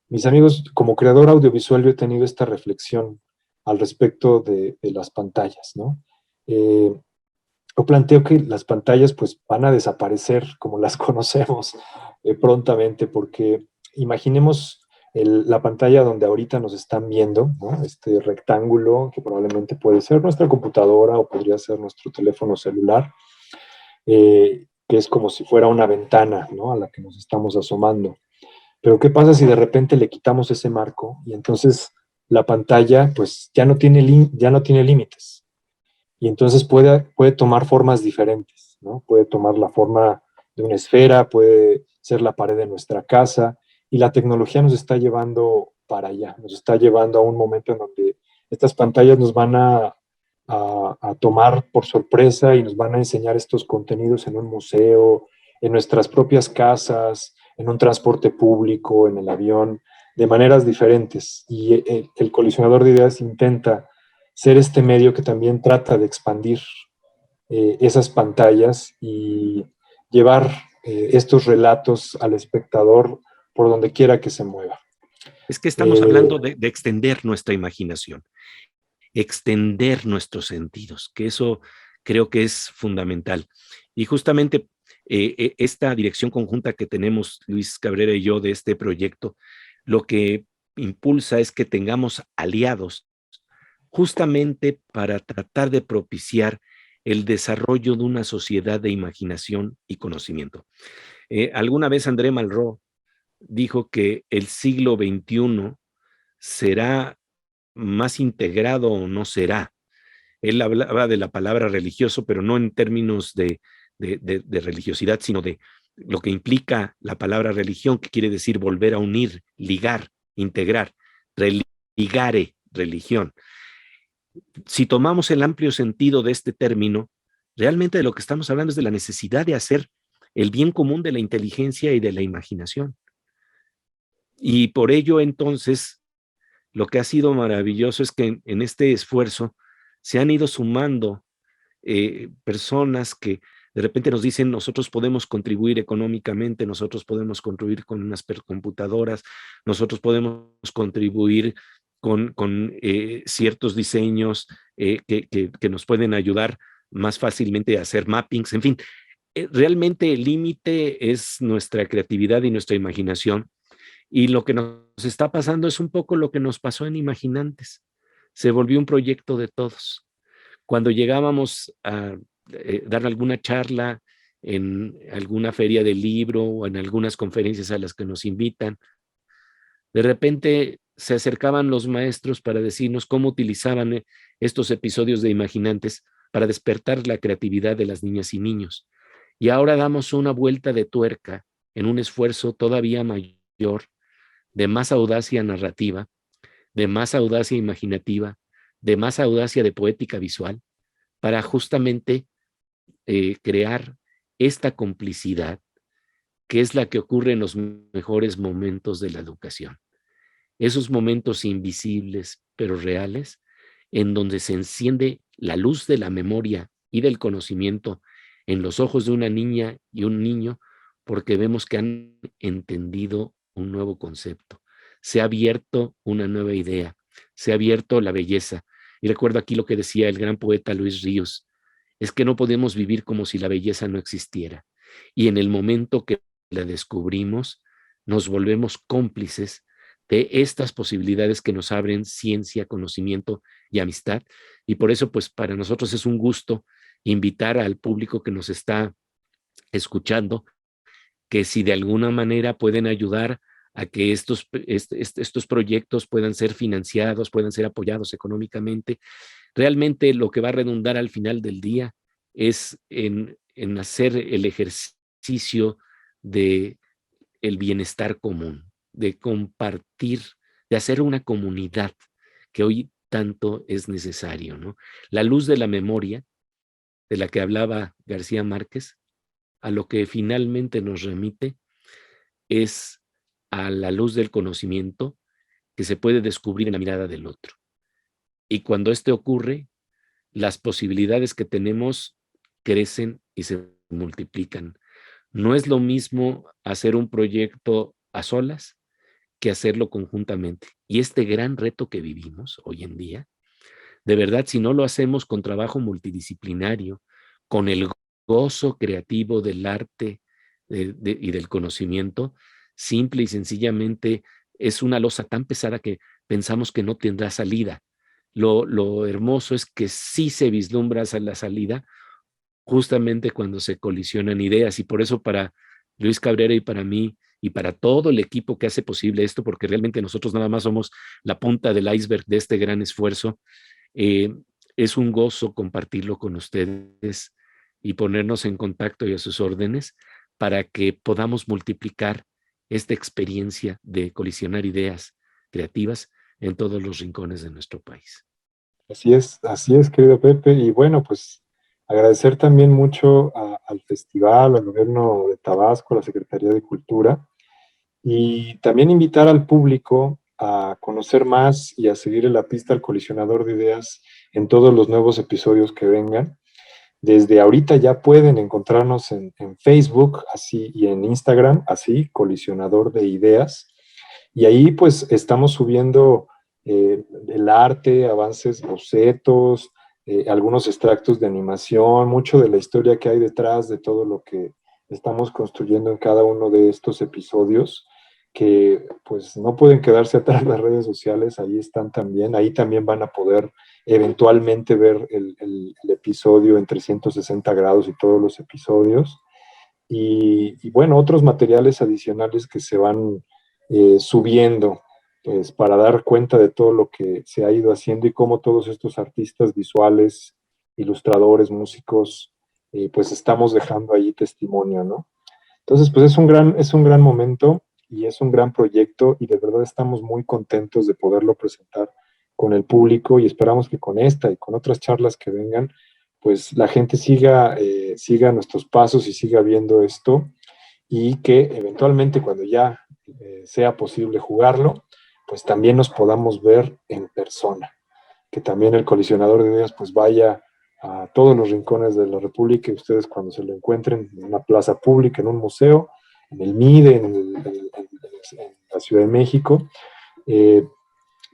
mis amigos, como creador audiovisual, yo he tenido esta reflexión al respecto de las pantallas, ¿no? Yo planteo que las pantallas pues van a desaparecer como las conocemos prontamente, porque imaginemos la pantalla donde ahorita nos están viendo, ¿no? Este rectángulo que probablemente puede ser nuestra computadora o podría ser nuestro teléfono celular. que es como si fuera una ventana, ¿no?, a la que nos estamos asomando. Pero ¿qué pasa si de repente le quitamos ese marco y entonces la pantalla pues ya no tiene límites? Y entonces puede tomar formas diferentes, ¿no? Puede tomar la forma de una esfera, puede ser la pared de nuestra casa, y la tecnología nos está llevando para allá, nos está llevando a un momento en donde estas pantallas nos van a tomar por sorpresa y nos van a enseñar estos contenidos en un museo, en nuestras propias casas, en un transporte público, en el avión, de maneras diferentes. Y el colisionador de ideas intenta ser este medio que también trata de expandir esas pantallas y llevar estos relatos al espectador por donde quiera que se mueva. Es que estamos hablando de extender nuestra imaginación, extender nuestros sentidos, que eso creo que es fundamental. Y justamente esta dirección conjunta que tenemos Luis Cabrera y yo de este proyecto, lo que impulsa es que tengamos aliados justamente para tratar de propiciar el desarrollo de una sociedad de imaginación y conocimiento. Alguna vez André Malraux dijo que el siglo XXI será más integrado o no será. Él hablaba de la palabra religioso, pero no en términos de religiosidad, sino de lo que implica la palabra religión, que quiere decir volver a unir, ligar, integrar, religare, religión. Si tomamos el amplio sentido de este término, realmente de lo que estamos hablando es de la necesidad de hacer el bien común de la inteligencia y de la imaginación. Y por ello, entonces, lo que ha sido maravilloso es que en este esfuerzo se han ido sumando personas que de repente nos dicen: nosotros podemos contribuir económicamente, nosotros podemos contribuir con unas computadoras, nosotros podemos contribuir con ciertos diseños que nos pueden ayudar más fácilmente a hacer mappings, en fin. Realmente el límite es nuestra creatividad y nuestra imaginación. Y lo que nos está pasando es un poco lo que nos pasó en Imaginantes. Se volvió un proyecto de todos. Cuando llegábamos a dar alguna charla en alguna feria del libro o en algunas conferencias a las que nos invitan, de repente se acercaban los maestros para decirnos cómo utilizaban estos episodios de Imaginantes para despertar la creatividad de las niñas y niños. Y ahora damos una vuelta de tuerca en un esfuerzo todavía mayor, de más audacia narrativa, de más audacia imaginativa, de más audacia de poética visual, para justamente crear esta complicidad que es la que ocurre en los mejores momentos de la educación. Esos momentos invisibles pero reales, en donde se enciende la luz de la memoria y del conocimiento en los ojos de una niña y un niño, porque vemos que han entendido un nuevo concepto. Se ha abierto una nueva idea, se ha abierto la belleza. Y recuerdo aquí lo que decía el gran poeta Luis Ríos: es que no podemos vivir como si la belleza no existiera. Y en el momento que la descubrimos, nos volvemos cómplices de estas posibilidades que nos abren ciencia, conocimiento y amistad. Y por eso, pues para nosotros es un gusto invitar al público que nos está escuchando, que si de alguna manera pueden ayudar a que estos proyectos puedan ser financiados, puedan ser apoyados económicamente, realmente lo que va a redundar al final del día es en hacer el ejercicio de el bienestar común, de compartir, de hacer una comunidad que hoy tanto es necesario, ¿no? La luz de la memoria, de la que hablaba García Márquez, a lo que finalmente nos remite es a la luz del conocimiento que se puede descubrir en la mirada del otro. Y cuando esto ocurre, las posibilidades que tenemos crecen y se multiplican. No es lo mismo hacer un proyecto a solas que hacerlo conjuntamente. Y este gran reto que vivimos hoy en día, de verdad, si no lo hacemos con trabajo multidisciplinario, con el gozo creativo del arte y del conocimiento, simple y sencillamente es una losa tan pesada que pensamos que no tendrá salida. Lo hermoso es que sí se vislumbra la salida justamente cuando se colisionan ideas, y por eso para Luis Cabrera y para mí y para todo el equipo que hace posible esto, porque realmente nosotros nada más somos la punta del iceberg de este gran esfuerzo, eh, es un gozo compartirlo con ustedes y ponernos en contacto y a sus órdenes para que podamos multiplicar esta experiencia de colisionar ideas creativas en todos los rincones de nuestro país. Así es, querido Pepe. Y bueno, pues agradecer también mucho al festival, al gobierno de Tabasco, a la Secretaría de Cultura, y también invitar al público a conocer más y a seguir en la pista al colisionador de ideas en todos los nuevos episodios que vengan. Desde ahorita ya pueden encontrarnos en Facebook así y en Instagram, así, Colisionador de Ideas. Y ahí pues estamos subiendo el arte, avances, bocetos, algunos extractos de animación, mucho de la historia que hay detrás de todo lo que estamos construyendo en cada uno de estos episodios, que pues no pueden quedarse atrás las redes sociales, ahí están también, ahí también van a poder eventualmente ver el episodio en 360 grados y todos los episodios. Y bueno, otros materiales adicionales que se van subiendo, pues para dar cuenta de todo lo que se ha ido haciendo y cómo todos estos artistas visuales, ilustradores, músicos, pues estamos dejando ahí testimonio, ¿no? Entonces, pues es un gran momento y es un gran proyecto y de verdad estamos muy contentos de poderlo presentar con el público y esperamos que con esta y con otras charlas que vengan, pues la gente siga nuestros pasos y siga viendo esto y que eventualmente cuando ya sea posible jugarlo, pues también nos podamos ver en persona, que también el colisionador de ideas pues vaya a todos los rincones de la República y ustedes cuando se lo encuentren en una plaza pública, en un museo, en el MIDE, en la Ciudad de México,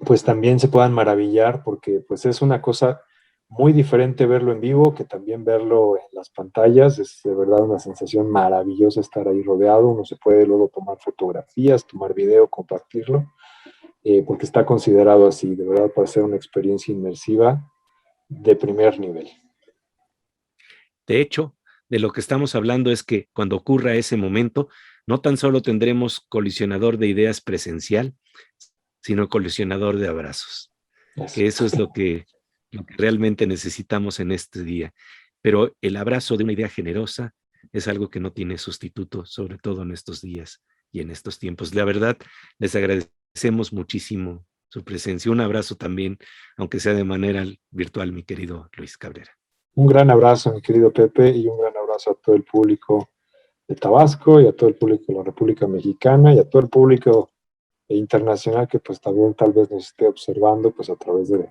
pues también se puedan maravillar porque pues es una cosa muy diferente verlo en vivo que también verlo en las pantallas. Es de verdad una sensación maravillosa estar ahí rodeado. Uno se puede luego tomar fotografías, tomar video, compartirlo, porque está considerado así, de verdad, para ser una experiencia inmersiva de primer nivel. De hecho, de lo que estamos hablando es que cuando ocurra ese momento, no tan solo tendremos colisionador de ideas presencial, sino colisionador de abrazos, que eso es lo que realmente necesitamos en este día. Pero el abrazo de una idea generosa es algo que no tiene sustituto, sobre todo en estos días y en estos tiempos. La verdad, les agradecemos muchísimo su presencia. Un abrazo también, aunque sea de manera virtual, mi querido Luis Cabrera. Un gran abrazo, mi querido Pepe, y un gran abrazo a todo el público de Tabasco y a todo el público de la República Mexicana y a todo el público internacional que pues también tal vez nos esté observando pues a través de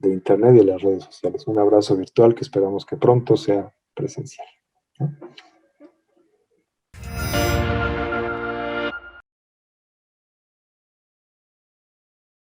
internet y de las redes sociales. Un abrazo virtual que esperamos que pronto sea presencial, ¿no?